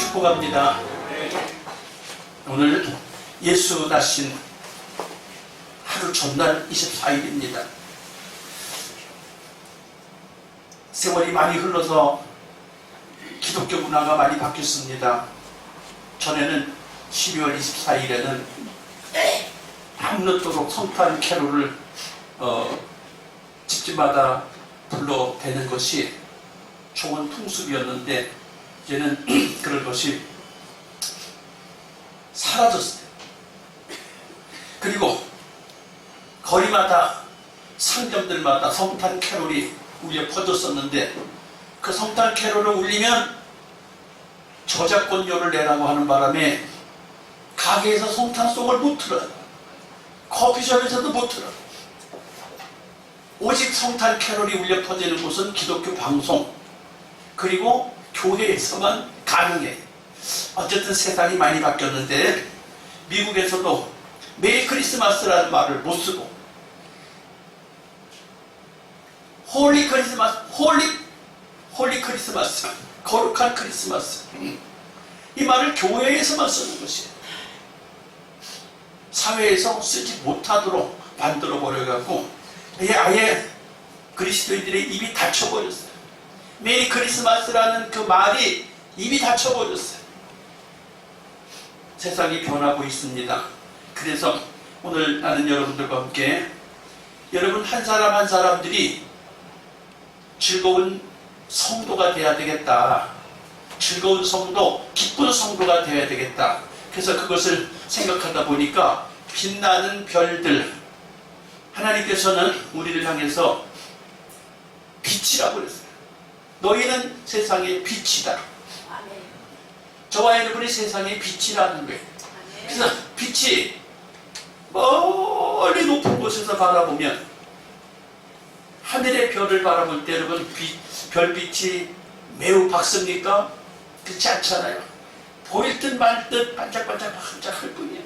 축복합니다. 오늘 예수 나신 하루 전날 24일입니다. 세월이 많이 흘러서 기독교 문화가 많이 바뀌었습니다. 전에는 12월 24일에는 밤늦도록 성탄 캐롤을 집집마다 불러대는 것이 좋은 풍습이었는데 이제는 그런 것이 사라졌어요. 그리고 거리마다 상점들마다 성탄 캐롤이 울려 퍼졌었는데 그 성탄 캐롤을 울리면 저작권료를 내라고 하는 바람에 가게에서 성탄송을 못 틀어요. 커피숍에서도 못 틀어요. 오직 성탄 캐롤이 울려 퍼지는 곳은 기독교 방송 그리고 교회에서만 가능해. 어쨌든 세상이 많이 바뀌었는데 미국에서도 메리 크리스마스라는 말을 못 쓰고 홀리 크리스마스, 홀리 크리스마스, 거룩한 크리스마스, 이 말을 교회에서만 쓰는 것이에요. 사회에서 쓰지 못하도록 만들어 버려갖고 아예 그리스도인들의 입이 닫혀버렸어요. 메리 크리스마스라는 그 말이 입이 닫혀버렸어요. 세상이 변하고 있습니다. 그래서 오늘 나는 여러분들과 함께 여러분 한 사람 한 사람들이 즐거운 성도가 돼야 되겠다. 즐거운 성도, 기쁜 성도가 돼야 되겠다. 그래서 그것을 생각하다 보니까 빛나는 별들, 하나님께서는 우리를 향해서 빛이라고 그랬어요. 너희는 세상의 빛이다. 저와 여러분이 세상의 빛이라는 거예요. 그래서 빛이 멀리 높은 곳에서 바라보면 하늘의 별을 바라볼 때 여러분 별빛이 매우 밝습니까? 그렇지 않잖아요. 보일 듯 말 듯 반짝반짝할 뿐이에요.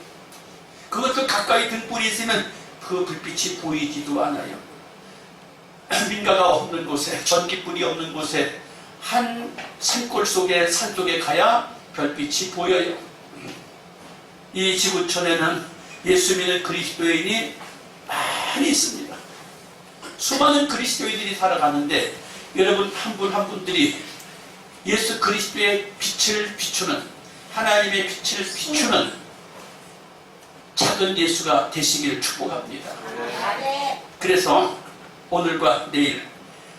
그것도 가까이 등불이 있으면 그 불빛이 보이지도 않아요. 민가가 없는 곳에, 전기불이 없는 곳에 한 산골 속에, 산 속에 가야 별빛이 보여요. 이 지구촌에는 예수 믿는 그리스도인이 많이 있습니다. 수많은 그리스도인들이 살아가는데 여러분 한 분 한 분들이 예수 그리스도의 빛을 비추는, 하나님의 빛을 비추는 작은 예수가 되시기를 축복합니다. 그래서 오늘과 내일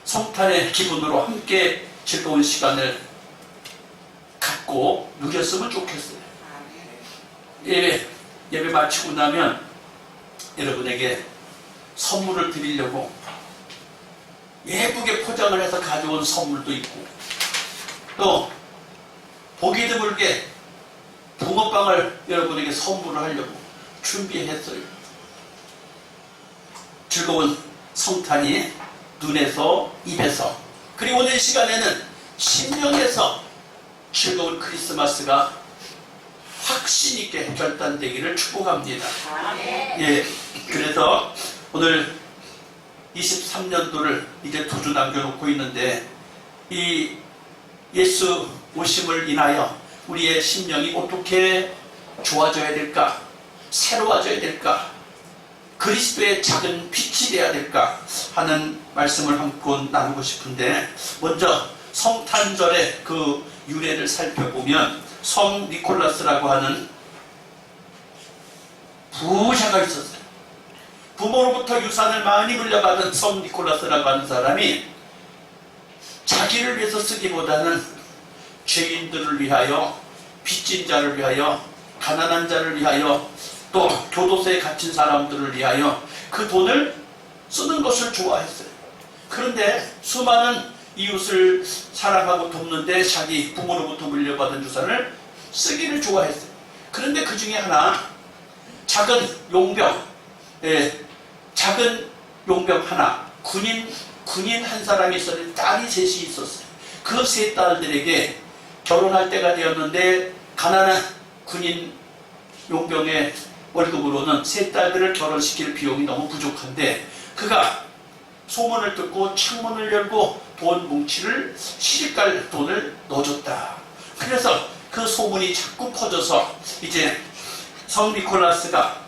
성탄의 기분으로 함께 즐거운 시간을 갖고 누렸으면 좋겠어요. 예배 마치고 나면 여러분에게 선물을 드리려고 예쁘게 포장을 해서 가져온 선물도 있고 또 보기 드물게 붕어빵을 여러분에게 선물을 하려고 준비했어요. 즐거운 성탄이 눈에서 입에서 그리고 오늘 시간에는 심령에서 즐거운 크리스마스가 확신 있게 결단되기를 축복합니다. 예, 그래서 오늘 23년도를 이제 2주 남겨놓고 있는데 이 예수 오심을 인하여 우리의 심령이 어떻게 좋아져야 될까? 새로워져야 될까? 그리스도의 작은 빛이 되어야 될까? 하는 말씀을 한번 나누고 싶은데 먼저 성탄절의 그 유래를 살펴보면 성 니콜라스라고 하는 부자가 있었어요. 부모로부터 유산을 많이 물려받은 성 니콜라스라고 하는 사람이 자기를 위해서 쓰기보다는 죄인들을 위하여, 빚진 자를 위하여, 가난한 자를 위하여, 또 교도소에 갇힌 사람들을 위하여 그 돈을 쓰는 것을 좋아했어요. 그런데 수많은 이웃을 사랑하고 돕는데 자기 부모로부터 물려받은 유산을 쓰기를 좋아했어요. 그런데 그 중에 하나 작은 용병 하나, 군인 한 사람이 있었는데 딸이 셋이 있었어요. 그 세 딸들에게 결혼할 때가 되었는데 가난한 군인 용병의 월급으로는 세 딸들을 결혼시킬 비용이 너무 부족한데 그가 소문을 듣고 창문을 열고 돈 뭉치를 시집갈 돈을 넣어줬다. 그래서 그 소문이 자꾸 퍼져서 이제 성 니콜라스가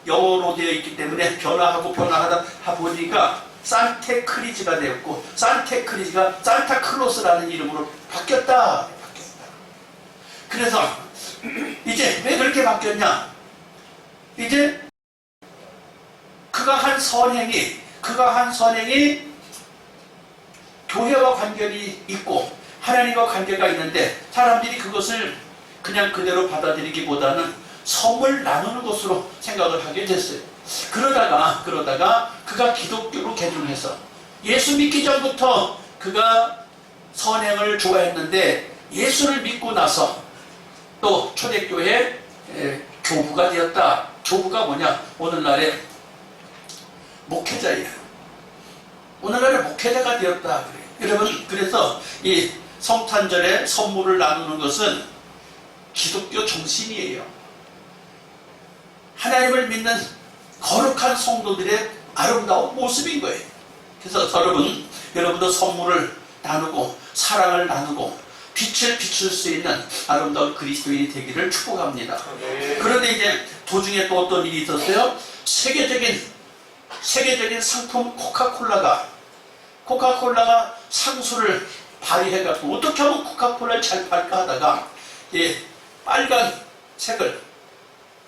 영어로 되어 있기 때문에 변화하다 보니까 산테크리즈가 되었고, 산테크리즈가 산타클로스라는 이름으로 바뀌었다. 그래서 이제 왜 그렇게 바뀌었냐? 이제 그가 한 선행이 교회와 관계이 있고 하나님과 관계가 있는데, 사람들이 그것을 그냥 그대로 받아들이기보다는 선물 나누는 것으로 생각을 하게 됐어요. 그러다가 그가 기독교로 개종해서, 예수 믿기 전부터 그가 선행을 좋아했는데 예수를 믿고 나서 또 초대교회 교부가 되었다. 교부가 뭐냐? 오늘날의 목회자예요. 오늘날의 목회자가 되었다. 그래요. 여러분, 그래서 이 성탄절에 선물을 나누는 것은 기독교 정신이에요. 하나님을 믿는 거룩한 성도들의 아름다운 모습인 거예요. 그래서 여러분도 선물을 나누고 사랑을 나누고 빛을 비출 수 있는 아름다운 그리스도인이 되기를 축복합니다. 그런데 이제 도중에 또 어떤 일이 있었어요? 세계적인 상품 코카콜라가 상수를 발휘해갖고 어떻게 하면 코카콜라를 잘 팔까 하다가 빨간 색을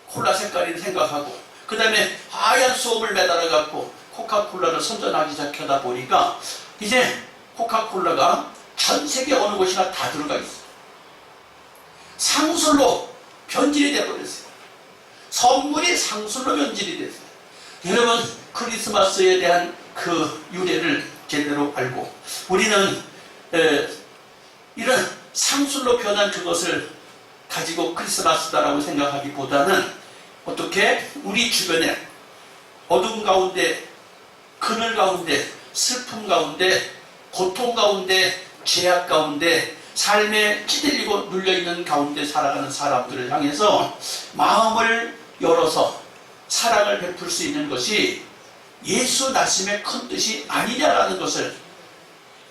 콜라 색깔을 생각하고 그 다음에 하얀 수염을 매달아갖고 코카콜라를 선전하기 시작하다 보니까 이제 코카콜라가 전 세계 어느 곳이나 다 들어가 있어요. 상술로 변질이 되어버렸어요. 선물이 상술로 변질이 됐어요. 여러분, 크리스마스에 대한 그 유래를 제대로 알고 우리는 이런 상술로 변한 그것을 가지고 크리스마스다라고 생각하기보다는 어떻게 우리 주변에 어둠 가운데, 그늘 가운데, 슬픔 가운데, 고통 가운데, 죄악 가운데, 삶에 찌들리고 눌려있는 가운데 살아가는 사람들을 향해서 마음을 열어서 사랑을 베풀 수 있는 것이 예수 나심의 큰 뜻이 아니냐라는 것을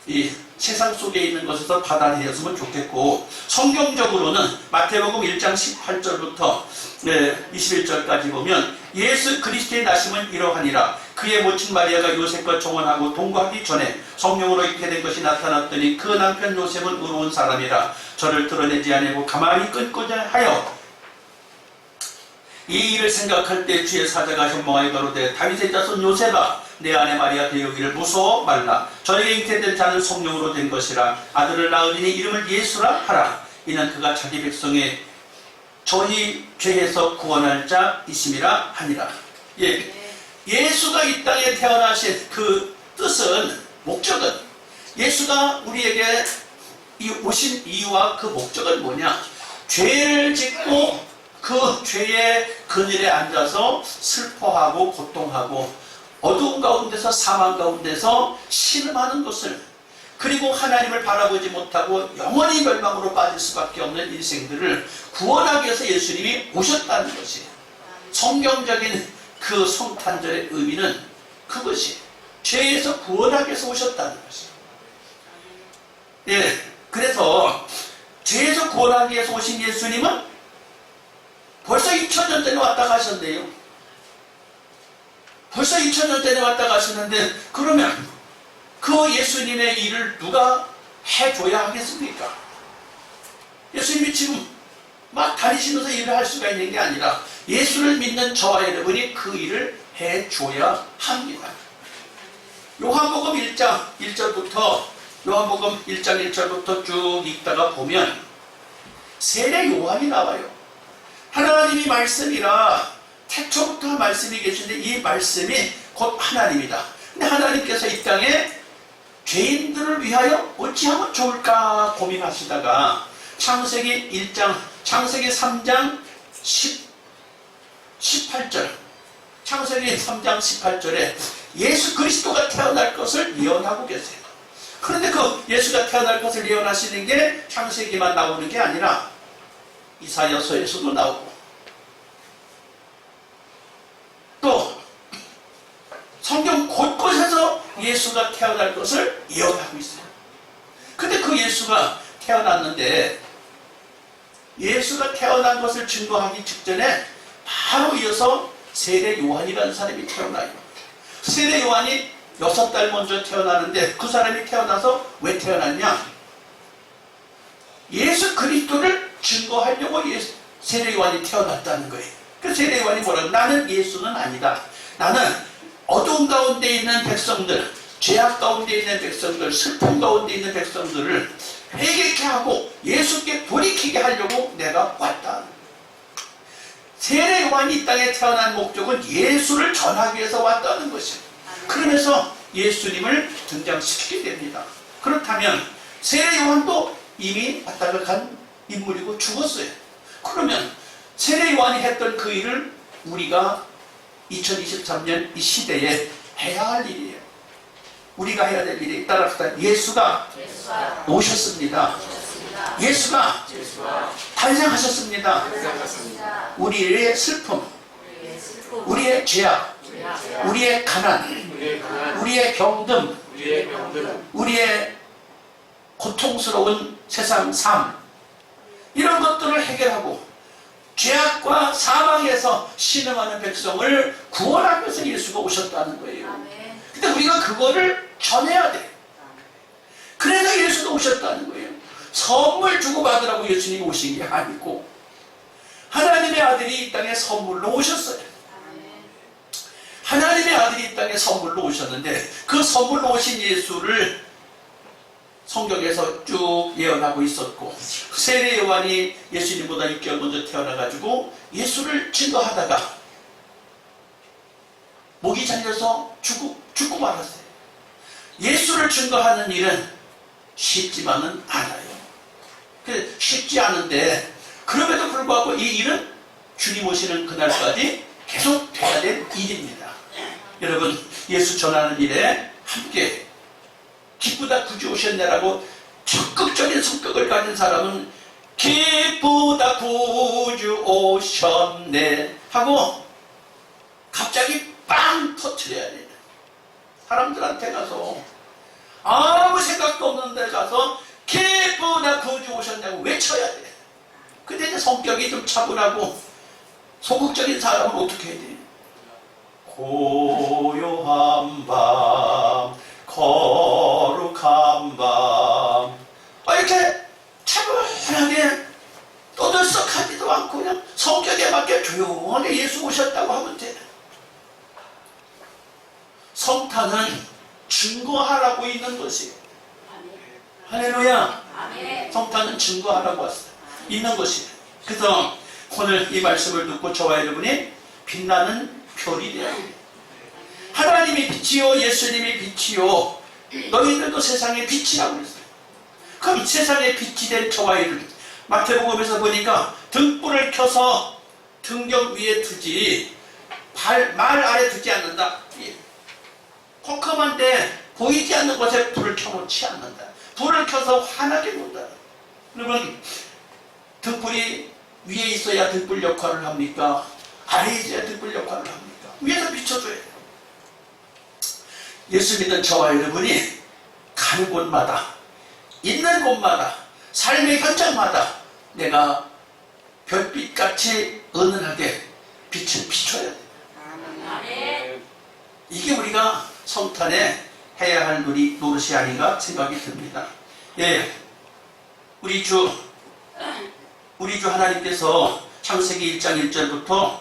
이 세상 속에 있는 것에서 받아들였으면 좋겠고, 성경적으로는 마태복음 1장 18절부터 21절까지 보면 예수 그리스도의 나심은 이러하니라. 그의 모친 마리아가 요셉과 정혼하고 동거하기 전에 성령으로 잉태된 것이 나타났더니 그 남편 요셉은 의로운 사람이라. 저를 드러내지 아니고 가만히 끊고자 하여 이 일을 생각할 때 주의 사자가 현몽하여 가로되 다윗의 자손 요셉아, 내 아내 마리아 되어기를 무서워 말라. 저에게 잉태된 자는 성령으로 된 것이라. 아들을 낳으리니 이름을 예수라 하라. 이는 그가 자기 백성의 저희 죄에서 구원할 자이심이라 하니라. 예수가 이 땅에 태어나신 그 뜻은, 목적은, 예수가 우리에게 오신 이유와 그 목적은 뭐냐? 죄를 짓고 그 죄의 그늘에 앉아서 슬퍼하고 고통하고 어두운 가운데서 사망 가운데서 신음하는 것을, 그리고 하나님을 바라보지 못하고 영원히 멸망으로 빠질 수밖에 없는 인생들을 구원하기 위해서 예수님이 오셨다는 것이에요. 성경적인 그 성탄절의 의미는 그것이 죄에서 구원하기 위해서 오셨다는 것이에요. 그래서 죄에서 구원하기 위해서 오신 예수님은 벌써 2000년 전에 왔다 가셨네요. 벌써 2000년 전에 왔다 가시는데, 그러면 그 예수님의 일을 누가 해줘야 하겠습니까? 예수님이 지금 막 다니시면서 일을 할 수가 있는 게 아니라 예수를 믿는 저와 여러분이 그 일을 해줘야 합니다. 요한복음 1장 1절부터 쭉 읽다가 보면 세례 요한이 나와요. 하나님이 말씀이라 태초부터 말씀이 계신데 이 말씀이 곧 하나님이다. 근데 하나님께서 이 땅에 죄인들을 위하여 어찌하면 좋을까 고민하시다가 창세기 3장 18절, 창세기 3장 18절에 예수 그리스도가 태어날 것을 예언하고 계세요. 그런데 그 예수가 태어날 것을 예언하시는 게 창세기만 나오는 게 아니라 이사야서에서도 나오고 또 성경 곳곳에서 예수가 태어날 것을 예언하고 있어요. 근데 그 예수가 태어났는데 예수가 태어난 것을 증거하기 직전에 바로 이어서 세례 요한이라는 사람이 태어나요. 세례 요한이 6달 먼저 태어나는데 그 사람이 태어나서 왜 태어났냐? 예수 그리스도를 증거하려고 세례 요한이 태어났다는 거예요. 그 세례 요한이 뭐라고? 나는 예수는 아니다. 나는 어두운 가운데 있는 백성들, 죄악 가운데 있는 백성들, 슬픔 가운데 있는 백성들을 회개케 하고 예수께 돌이키게 하려고 내가 왔다. 세례 요한이 이 땅에 태어난 목적은 예수를 전하기 위해서 왔다는 것이에요. 그러면서 예수님을 등장시키게 됩니다. 그렇다면 세례 요한도 이미 왔다가 간 인물이고 죽었어요. 그러면 세례 요한이 했던 그 일을 우리가 2023년 이 시대에 해야 할 일이에요. 우리가 해야 될 일이 따라서 예수가 오셨습니다. 예수가 탄생하셨습니다. 우리의 슬픔, 우리의 죄악, 우리의 가난, 우리의 병듦, 우리의 고통스러운 세상 삶, 이런 것들을 해결하고 죄악과 사망에서 신음하는 백성을 구원하기 위해서 예수가 오셨다는 거예요. 근데 우리가 그거를 전해야 돼. 그래서 예수가 오셨다는 거예요. 선물 주고 받으라고 예수님이 오신 게 아니고 하나님의 아들이 이 땅에 선물로 오셨어요. 하나님의 아들이 이 땅에 선물로 오셨는데 그 선물로 오신 예수를 성경에서 쭉 예언하고 있었고 세례 요한이 예수님보다 6개월 먼저 태어나가지고 예수를 증거하다가 목이 잘려서 죽고 말았어요. 예수를 증거하는 일은 쉽지만은 않아요. 쉽지 않은데 그럼에도 불구하고 이 일은 주님 오시는 그날까지 계속 돼야 될 일입니다. 여러분 예수 전하는 일에 함께 기쁘다 구주 오셨네라고 적극적인 성격을 가진 사람은 기쁘다 구주 오셨네 하고 갑자기 빵 터트려야 돼요. 사람들한테 가서 아무 생각도 없는 데 가서 기쁘다 구주 오셨냐고 외쳐야 돼. 근데 이제 성격이 좀 차분하고 소극적인 사람은 어떻게 해야 돼? 고요한 밤 거룩한 밤 이렇게 차분하게 떠들썩하지도 않고 그냥 성격에 맞게 조용하게 예수 오셨다고 하면 돼. 성탄은 증거하라고 있는 것이에요. 할렐루야. 성탄은 증거하라고 왔어요. 있는 것이에요. 그래서 오늘 이 말씀을 듣고 저와 여러분이 빛나는 별이 되어야 돼요. 하나님이 빛이요 예수님이 빛이요 너희들도 세상의 빛이라고 했어요. 그럼 세상의 빛이 된 저와 여러분 마태복음에서 보니까 등불을 켜서 등경 위에 두지 말 아래 두지 않는다. 컴컴한데 보이지 않는 곳에 불을 켜놓지 않는다. 불을 켜서 환하게 놓는다. 그러면 등불이 위에 있어야 등불 역할을 합니까? 아래에 있어야 등불 역할을 합니까? 위에서 비춰줘야 돼요. 예수 믿는 저와 여러분이 가는 곳마다 있는 곳마다 삶의 현장마다 내가 별빛같이 은은하게 빛을 비춰야 돼요. 이게 우리가 성탄에 해야 할 노릇이 아닌가 생각이 듭니다. 예, 우리 주 하나님께서 창세기 1장 1절부터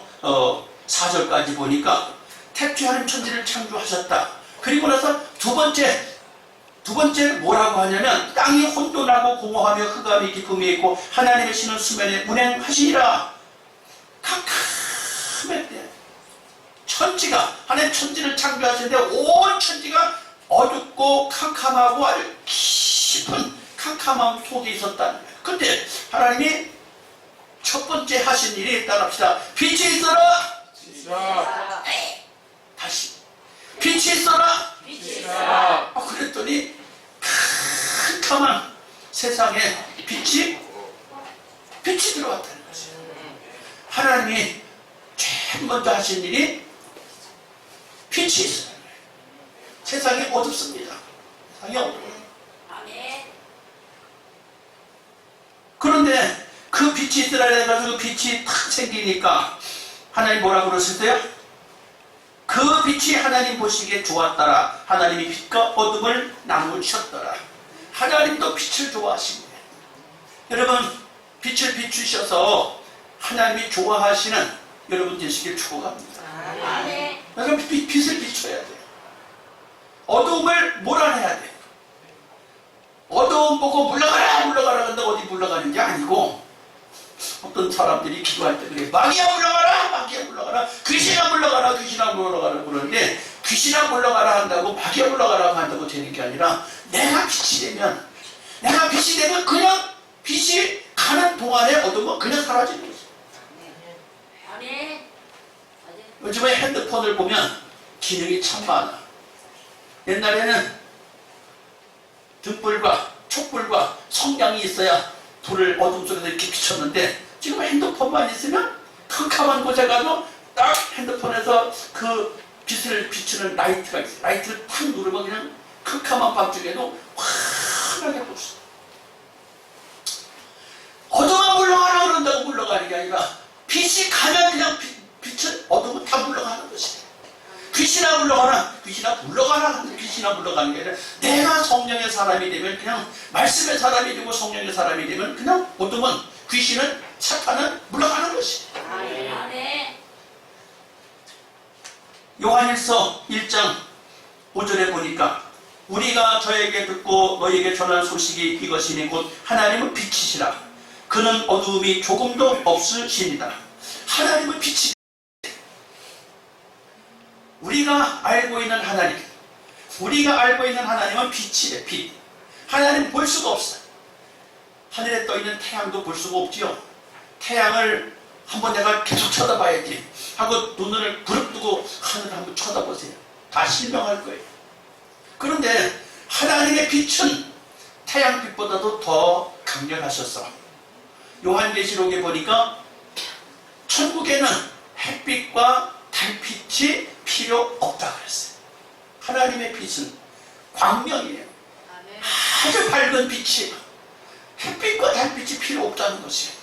4절까지 보니까 태초하는 천지를 창조하셨다. 그리고 나서 두 번째 뭐라고 하냐면 땅이 혼돈하고 공허하며 흑암이 깊음이 있고 하나님의 신은 수면에 운행하시니라. 캄캄했대. 천지가 하나님 천지를 창조하시는데 온 천지가 어둡고 캄캄하고 아주 깊은 캄캄함 속에 있었다는 거예요. 근데 하나님이 첫 번째 하신 일이 따라합시다. 빛이 있어라. 다시 빛이 있어라. 그랬더니 캄캄한 세상에 빛이 들어왔다는 거죠. 하나님이 제일 먼저 하신 일이 빛이 있어요. 세상이 어둡습니다. 세상이 어두워요. 그런데 그 빛이 있으라 해가지고 그 빛이 탁 생기니까 하나님 뭐라고 그러셨어요? 그 빛이 하나님 보시기에 좋았더라. 하나님이 빛과 어둠을 나누셨더라. 하나님도 빛을 좋아하십니다. 여러분, 빛을 비추셔서 하나님이 좋아하시는 여러분 되시길 축복합니다. 그래서 빛을 비춰야 돼요. 어둠을 몰아내야 돼요. 어두움 보고 물러가라 물러가라 근데 어디 물러가는 게 아니고, 어떤 사람들이 기도할 때 그래, 마귀야 물러가라 마귀야 물러가라, 귀신아 물러가라 귀신아 물러가라 그러는데, 귀신아 물러가라 한다고 마귀야 물러가라 한다고 되는 게 아니라, 내가 빛이 되면 그냥 빛이 가는 동안에 어둠은 그냥 사라지는 거죠. 요즘에 핸드폰을 보면 기능이 참 많아. 옛날에는 등불과 촛불과 성냥이 있어야 불을 어둠 속에서 이렇게 비쳤는데, 지금 핸드폰만 있으면 캄캄한 곳에 가도 딱 핸드폰에서 그 빛을 비추는 라이트가 있어요. 라이트를 탁 누르면 그냥 캄캄한 밤중에도 환하게 볼 수 있어요. 어둠아 물러가라 그런다고 물러가는 게 아니라, 빛이 가면 그냥 빛은 어둠은 다 물러가는 것이에요. 귀신아 물러가라 귀신아 물러가라 귀신아 물러가는 게 아니라, 내가 성령의 사람이 되면 그냥 말씀의 사람이 되고 성령의 사람이 되면 그냥 어둠은, 귀신은, 사탄은 물러가는 것이에요. 요한일서 1장 5절에 보니까, 우리가 저에게 듣고 너에게 전한 소식이 이것이니 곧 하나님은 빛이시라. 그는 어두움이 조금도 없으십니다. 하나님은 빛이, 우리가 알고 있는 하나님은 빛이래. 빛. 하나님 볼 수가 없어요. 하늘에 떠 있는 태양도 볼 수가 없지요. 태양을 한번 내가 계속 쳐다봐야지 하고 눈을 부릅뜨고 하늘을 한번 쳐다보세요. 다 실명할 거예요. 그런데 하나님의 빛은 태양빛보다도 더 강렬하셔서, 요한계시록에 보니까 천국에는 햇빛과 달빛이 필요 없다 그랬어요. 하나님의 빛은 광명이에요. 아주 밝은 빛이, 햇빛과 달빛이 필요 없다는 것이에요.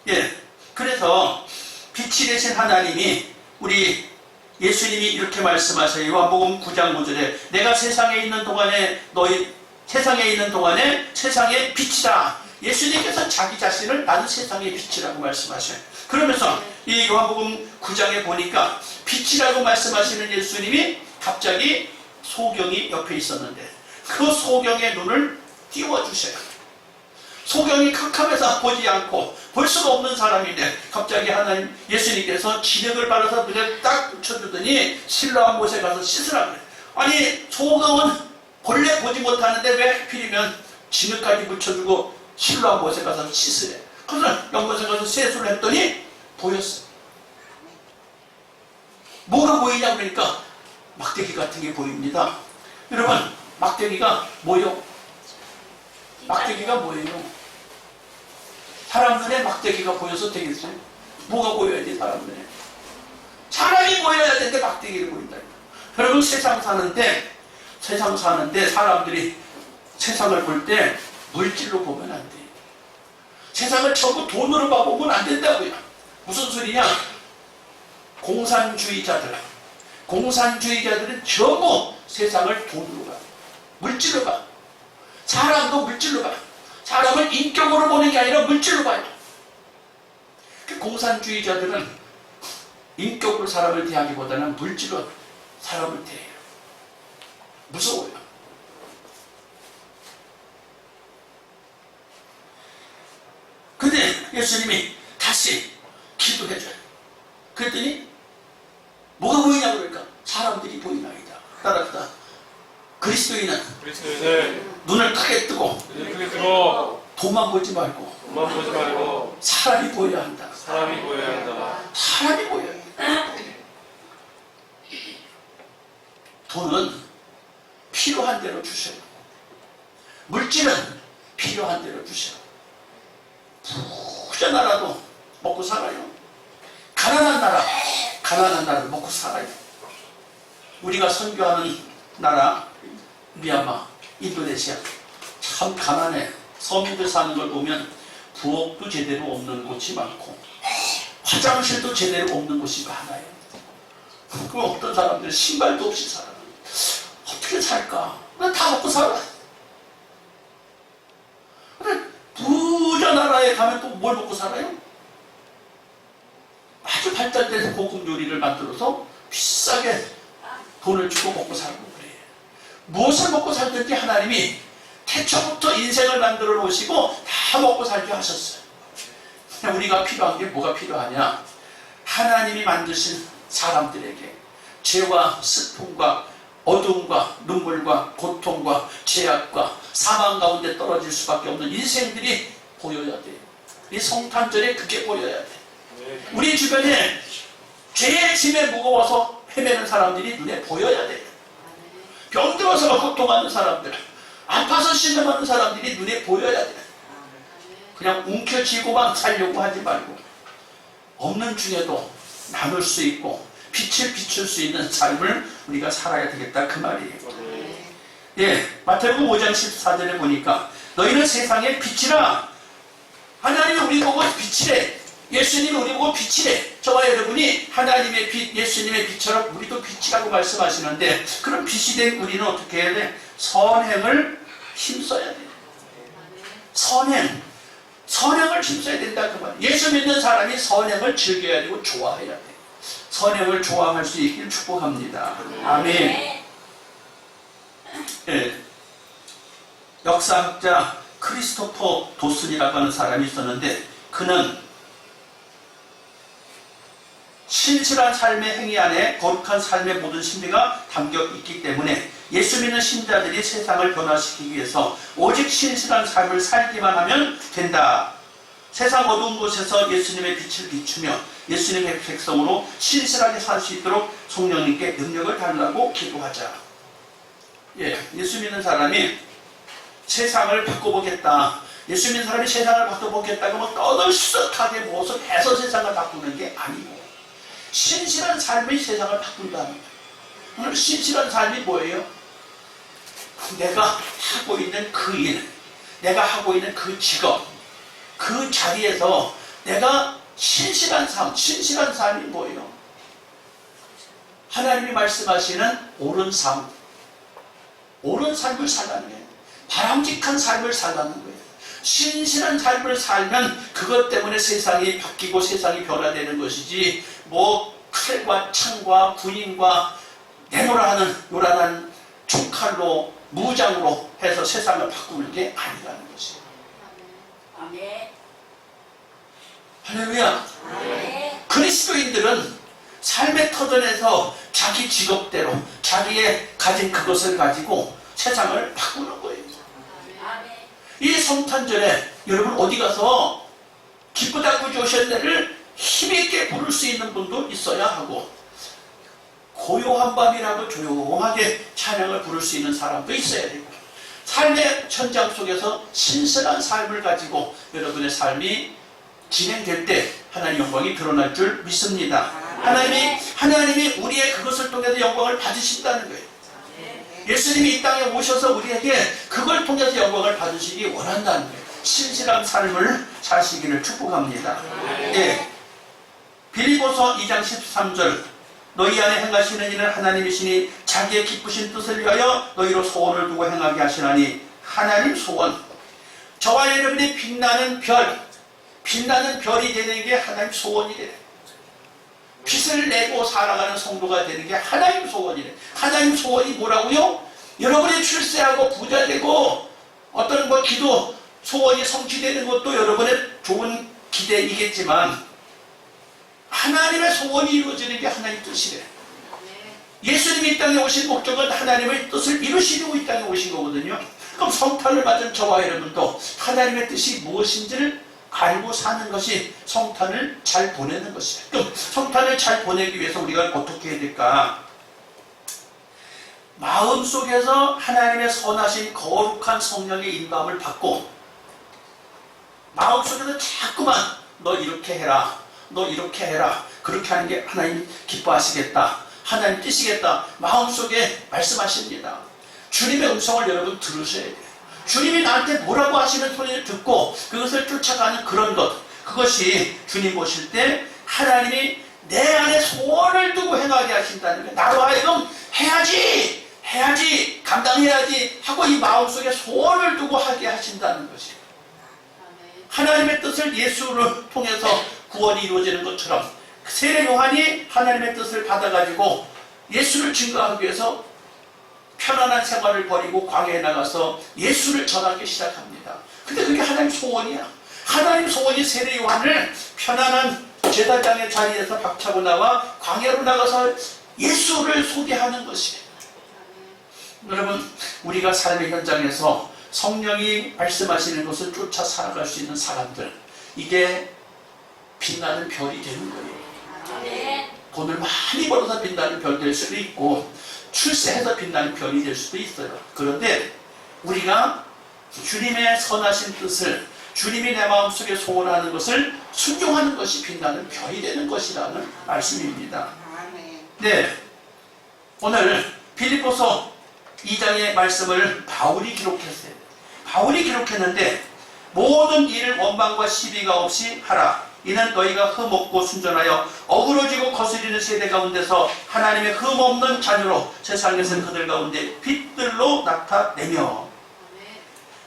예, 그래서 빛이 되신 하나님이, 우리 예수님이 이렇게 말씀하세요. 요한복음 9장 5절에 내가 세상에 있는 동안에 세상의 빛이다. 예수님께서 자기 자신을 나는 세상의 빛이라고 말씀하셔요. 그러면서 이 요한복음 9장에 보니까 빛이라고 말씀하시는 예수님이 갑자기 소경이 옆에 있었는데, 그 소경의 눈을 띄워주셔요. 소경이 캄캄해서 보지 않고 볼 수가 없는 사람인데, 갑자기 하나님 예수님께서 진흙을 발라서 눈에 딱 붙여주더니 실로암 못에 가서 씻으라 그래요. 아니, 소경은 본래 보지 못하는데 왜 하필이면 진흙까지 붙여주고 실로암 못에 가서 씻으래. 그래서 연못에 가서 세수를 했더니 보였어요. 뭐가 보이냐 그러니까 막대기 같은 게 보입니다. 여러분, 막대기가 뭐예요? 막대기가 뭐예요? 사람 눈에 막대기가 보여서 되겠어요? 뭐가 보여야지 사람 눈에? 사람이 보여야 되는데 막대기를 보인다. 여러분, 세상 사는데 사람들이 세상을 볼 때 물질로 보면 안 돼요. 세상을 전부 돈으로 봐보면 안 된다고요. 무슨 소리냐? 공산주의자들은 전부 세상을 돈으로 봐, 물질로 봐. 사람도 물질로 봐. 사람을 인격으로 보는 게 아니라 물질로 봐요. 공산주의자들은 인격으로 사람을 대하기보다는 물질로 사람을 대해요. 무서워요. 근데 예수님이 다시 기도해줘요. 그랬더니 뭐가 보이냐고 그러니까 사람들이 보이나이다. 따라합시다. 그리스도인은 눈을 크게 뜨고 돈만 보지 말고 사람이 보여야 한다. 사람이 보여야 한다. 돈은 필요한 대로 주셔요. 물질은 필요한 대로 주셔요. 부자 나라도 먹고 살아요. 가난한 나라도 먹고 살아요. 우리가 선교하는 나라 미얀마, 인도네시아 참 가난해. 서민들 사는 걸 보면 부엌도 제대로 없는 곳이 많고 화장실도 제대로 없는 곳이 많아요. 그럼 어떤 사람들은 신발도 없이 살아요. 어떻게 살까? 난 다 먹고 살아. 근데 부자 나라에 가면 또 뭘 먹고 살아요? 아주 발달돼서 고급 요리를 만들어서 비싸게 돈을 주고 먹고 살고 그래요. 무엇을 먹고 살든지 하나님이 태초부터 인생을 만들어 놓으시고 다 먹고 살게 하셨어요. 우리가 필요한 게 뭐가 필요하냐? 하나님이 만드신 사람들에게 죄와 슬픔과 어둠과 눈물과 고통과 죄악과 사망 가운데 떨어질 수밖에 없는 인생들이 보여야 돼요. 이 성탄절에 그게 보여야 돼. 우리 주변에 죄의 짐에 무거워서 헤매는 사람들이 눈에 보여야 돼. 병들어서 고통하는 사람들, 아파서 신음하는 사람들이 눈에 보여야 돼. 그냥 움켜쥐고만 살려고 하지 말고 없는 중에도 나눌 수 있고 빛을 비출 수 있는 삶을 우리가 살아야 되겠다 그 말이에요. 예, 마태복음 5장 14절에 보니까 너희는 세상의 빛이라. 하나님이 우리 보고 빛이래. 예수님이 우리 보고 빛이래. 저와 여러분이 하나님의 빛, 예수님의 빛처럼 우리도 빛이라고 말씀하시는데, 그런 빛이 된 우리는 어떻게 해야 돼? 선행을 힘써야 돼. 선행을 힘써야 된다 그 말. 예수 믿는 사람이 선행을 즐겨야 되고 좋아해야 돼. 선행을 좋아할 수 있길 축복합니다. 아멘. 예. 역사학자 크리스토퍼 도슨이라고 하는 사람이 있었는데, 그는 신실한 삶의 행위 안에 거룩한 삶의 모든 신비가 담겨 있기 때문에 예수 믿는 신자들이 세상을 변화시키기 위해서 오직 신실한 삶을 살기만 하면 된다. 세상 어두운 곳에서 예수님의 빛을 비추며 예수님의 백성으로 신실하게 살 수 있도록 성령님께 능력을 달라고 기도하자. 예, 예수 믿는 사람이 세상을 바꿔보겠다. 예수 믿는 사람이 세상을 바꿔보겠다고 뭐 떠들썩하게 무엇을 해서 세상을 바꾸는 게 아니고, 신실한 삶이 세상을 바꾼다는 거예요. 오늘 신실한 삶이 뭐예요? 내가 하고 있는 그 일, 내가 하고 있는 그 직업, 그 자리에서 내가 신실한 삶이 뭐예요? 하나님이 말씀하시는 옳은 삶을 살라는 거예요. 바람직한 삶을 살라는 거예요. 신실한 삶을 살면 그것 때문에 세상이 바뀌고 세상이 변화되는 것이지, 뭐 칼과 창과 군인과 내노라 하는 요란한 총칼로 무장으로 해서 세상을 바꾸는 게 아니라는 것이에요. 아멘. 할렐루야. 아멘. 그리스도인들은 삶의 터전에서 자기 직업대로 자기의 가진 그것을 가지고 세상을 바꾸는 거예요. 아멘. 이 성탄절에 여러분 어디 가서 기쁘다 구주 오셨네를 힘있게 부를 수 있는 분도 있어야 하고, 고요한 밤이라도 조용하게 찬양을 부를 수 있는 사람도 있어야 되고, 삶의 현장 속에서 신선한 삶을 가지고 여러분의 삶이 진행될 때 하나님의 영광이 드러날 줄 믿습니다. 하나님이 우리의 그것을 통해서 영광을 받으신다는 거예요. 예수님이 이 땅에 오셔서 우리에게 그걸 통해서 영광을 받으시기 원한다는 거예요. 신실한 삶을 사시기를 축복합니다. 예. 빌립보서 2장 13절, 너희 안에 행하시는 이는 하나님이시니 자기의 기쁘신 뜻을 위하여 너희로 소원을 두고 행하게 하시나니. 하나님 소원, 저와 여러분이 빛나는 별이 되는 게 하나님 소원이래. 빛을 내고 살아가는 성도가 되는 게 하나님 소원이래. 하나님 소원이 뭐라고요? 여러분이 출세하고 부자 되고 어떤 뭐 기도 소원이 성취되는 것도 여러분의 좋은 기대이겠지만, 하나님의 소원이 이루어지는 게 하나님 뜻이래. 예수님이 이 땅에 오신 목적은 하나님의 뜻을 이루시려고 이 땅에 오신 거거든요. 그럼 성탄을 맞은 저와 여러분도 하나님의 뜻이 무엇인지를 알고 사는 것이 성탄을 잘 보내는 것이에요. 그럼 성탄을 잘 보내기 위해서 우리가 어떻게 해야 될까? 마음속에서 하나님의 선하신 거룩한 성령의 인도함을 받고, 마음속에서 자꾸만 너 이렇게 해라, 너 이렇게 해라, 그렇게 하는 게 하나님 기뻐하시겠다, 하나님 뜻이겠다, 마음속에 말씀하십니다. 주님의 음성을 여러분 들으셔야 돼요. 주님이 나한테 뭐라고 하시는 소리를 듣고 그것을 쫓아가는 그런 것, 그것이 주님 보실 때 하나님이 내 안에 소원을 두고 행하게 하신다는 거예요. 나로 하여금 해야지 감당해야지 하고 이 마음속에 소원을 두고 하게 하신다는 것이에요. 하나님의 뜻을 예수를 통해서 구원이 이루어지는 것처럼 세례 요한이 하나님의 뜻을 받아가지고 예수를 증거하기 위해서 편안한 생활을 버리고 광야에 나가서 예수를 전하기 시작합니다. 근데 그게 하나님 소원이야. 하나님 소원이 세례 요한을 편안한 제사장의 자리에서 박차고 나와 광야로 나가서 예수를 소개하는 것이에요. 여러분, 우리가 삶의 현장에서 성령이 말씀하시는 것을 쫓아 살아갈 수 있는 사람들, 이게 빛나는 별이 되는 거예요. 돈을 많이 벌어서 빛나는 별 될 수도 있고 출세해서 빛나는 별이 될 수도 있어요. 그런데 우리가 주님의 선하신 뜻을, 주님이 내 마음속에 소원하는 것을 순종하는 것이 빛나는 별이 되는 것이라는 말씀입니다. 네, 오늘 빌립보서 2장의 말씀을 바울이 기록했어요. 바울이 기록했는데 모든 일을 원망과 시비가 없이 하라. 이는 너희가 흠없고 순전하여 어그러지고 거스리는 세대 가운데서 하나님의 흠없는 자녀로 세상에서 그들 가운데 빛들로 나타내며.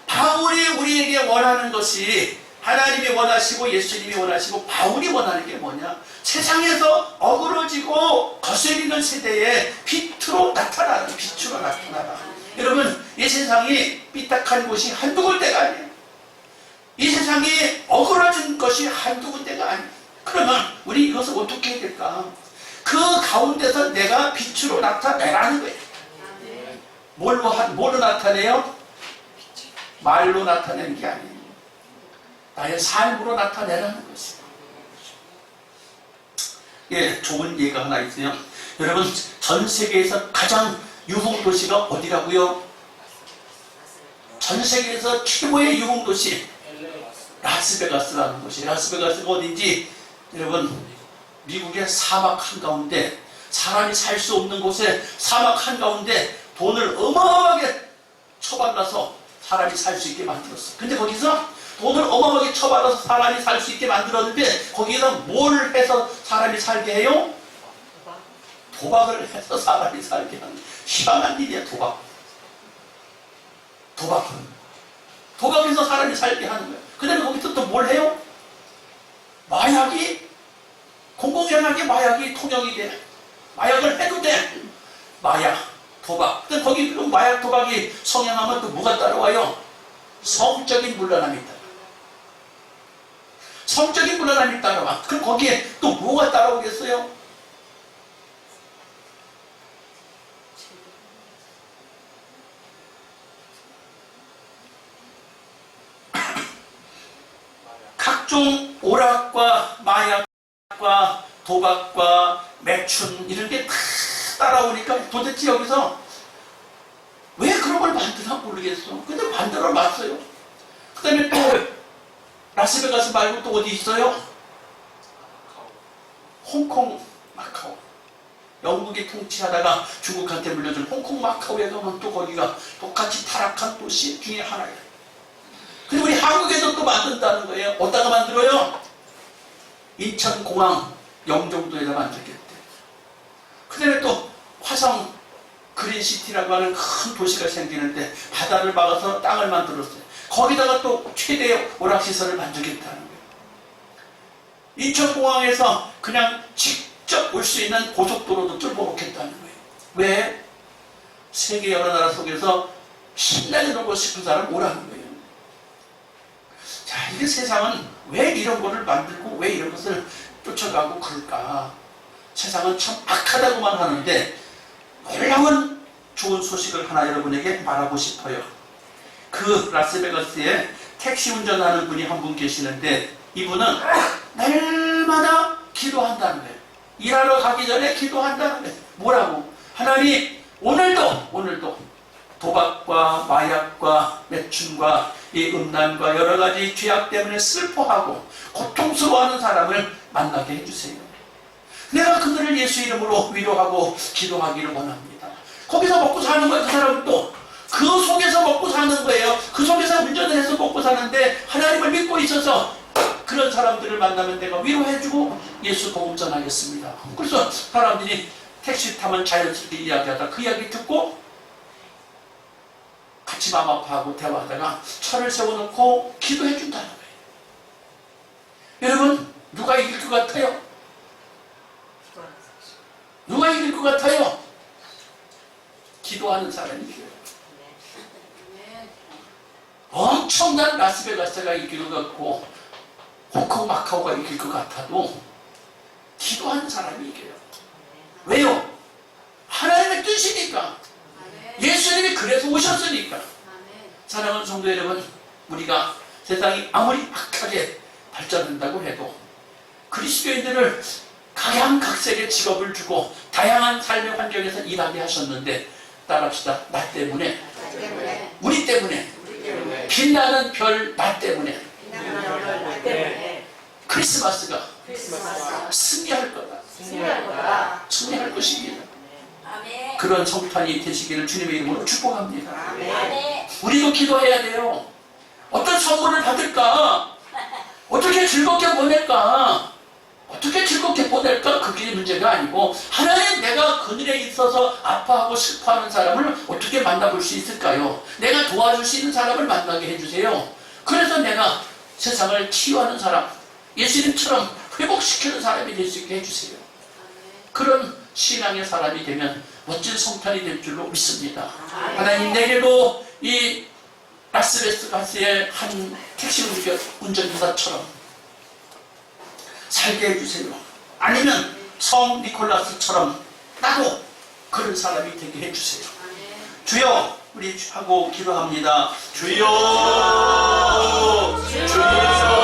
바울이 우리에게 원하는 것이 하나님이 원하시고 예수님이 원하시고 바울이 원하는 게 뭐냐? 세상에서 어그러지고 거스리는 세대에 빛으로 나타나라. 빛으로 나타나라. 여러분, 이 세상이 삐딱한 곳이 한두 군데가 아니에요. 이 세상이 어그러진 것이 한두 군데가 아니에요. 그러면 우리 이것을 어떻게 해야 될까? 그 가운데서 내가 빛으로 나타내라는 거예요. 뭘로 나타내요? 말로 나타내는 게 아니에요. 나의 삶으로 나타내라는 것이에요. 예, 좋은 예가 하나 있어요. 여러분, 전 세계에서 가장 유흥도시가 어디라고요? 전 세계에서 최고의 유흥도시 라스베가스라는 곳이에요. 라스베가스가 어딘지, 여러분, 미국의 사막 한가운데, 사람이 살 수 없는 곳에 사막 한가운데 돈을 어마어마하게 처박아서 사람이 살 수 있게 만들었어. 근데 거기서 돈을 어마어마하게 처박아서 사람이 살 수 있게 만들었는데 거기에서 뭘 해서 사람이 살게 해요? 도박을 해서 사람이 살게 하는 희한한 일이야. 도박해서 사람이 살게 하는 거야. 그 다음에 거기서 또 뭘 해요? 마약이 공공연하게 마약이 통용이 돼. 마약을 해도 돼. 마약, 도박. 근데 거기 그 마약, 도박이 성행하면 또 뭐가 따라와요? 성적인 물러남이 따라와. 성적인 물러남이 따라와. 그럼 거기에 또 뭐가 따라오겠어요? 각종 오락과 마약과 도박과 매춘 이런 게 다 따라오니까 도대체 여기서 왜 그런 걸 만드나 모르겠어. 근데 만들어 놨어요. 그 다음에 또 라스베가스 말고 또 어디 있어요? 홍콩, 마카오. 영국이 통치하다가 중국한테 물려준 홍콩, 마카오에 가면 또 거기가 똑같이 타락한 도시 중에 하나예요. 근데 우리 한국에서 또 만든다는 거예요. 어디다가 만들어요? 인천공항 영종도에다 만들겠대. 그 다음에 또 화성 그린시티라고 하는 큰 도시가 생기는데 바다를 막아서 땅을 만들었어요. 거기다가 또 최대의 오락시설을 만들겠다는 거예요. 인천공항에서 그냥 직접 올 수 있는 고속도로도 뚫어놓겠다는 거예요. 왜? 세계 여러 나라 속에서 신나게 놀고 싶은 사람 오라는 거예요. 자, 이게 세상은 왜 이런 거를 만들고 왜 이런 것을 쫓아가고 그럴까? 세상은 참 악하다고만 하는데 놀라운 좋은 소식을 하나 여러분에게 말하고 싶어요. 그 라스베가스에 택시 운전하는 분이 한 분 계시는데 이분은 날마다 기도한다는 거예요. 일하러 가기 전에 기도한다는 거예요. 뭐라고? 하나님, 오늘도 도박과 마약과 매춘과 이 음란과 여러 가지 죄악 때문에 슬퍼하고 고통스러워하는 사람을 만나게 해주세요. 내가 그들을 예수 이름으로 위로하고 기도하기를 원합니다. 거기서 먹고 사는 거야. 그 사람은 또 그 속에서 먹고 사는 거예요. 그 속에서 운전을 해서 먹고 사는데 하나님을 믿고 있어서 그런 사람들을 만나면 내가 위로해주고 예수 복음 전하겠습니다. 그래서 사람들이 택시 타면 자연스럽게 이야기하다 그 이야기 듣고 같이 마음 아파하고 대화하다가 차를 세워놓고 기도해준다는 거예요. 여러분, 누가 이길 것 같아요? 누가 이길 것 같아요? 기도하는 사람이 이겨요. 엄청난 라스베가스가 이길 것 같고 홍콩 마카오가 이길 것 같아도 기도하는 사람이 이겨요. 왜요? 하나님의 뜻이니까. 예수님이 그래서 오셨으니까. 사랑하는 성도 여러분, 우리가 세상이 아무리 악하게 발전한다고 해도 그리스도인들을 각양각색의 직업을 주고 다양한 삶의 환경에서 일하게 하셨는데 따라합시다. 나 때문에, 우리 때문에, 빛나는 별 나 때문에 크리스마스가 승리할 거다. 승리할 것입니다. 그런 성탄이 되시기를 주님의 이름으로 축복합니다. 우리도 기도해야 돼요. 어떤 선물을 받을까? 어떻게 즐겁게 보낼까? 어떻게 즐겁게 보낼까? 그게 문제가 아니고 하나님, 내가 그늘에 있어서 아파하고 슬퍼하는 사람을 어떻게 만나볼 수 있을까요? 내가 도와줄 수 있는 사람을 만나게 해주세요. 그래서 내가 세상을 치유하는 사람, 예수님처럼 회복시키는 사람이 될 수 있게 해주세요. 그런 신앙의 사람이 되면 멋진 성탄이 될 줄로 믿습니다. 하나님, 내게도 이 라스베가스의 한 택시 운전기사처럼 살게 해주세요. 아니면 성 니콜라스처럼 나도 그런 사람이 되게 해주세요. 주여, 우리 하고 기도합니다. 주여, 주여.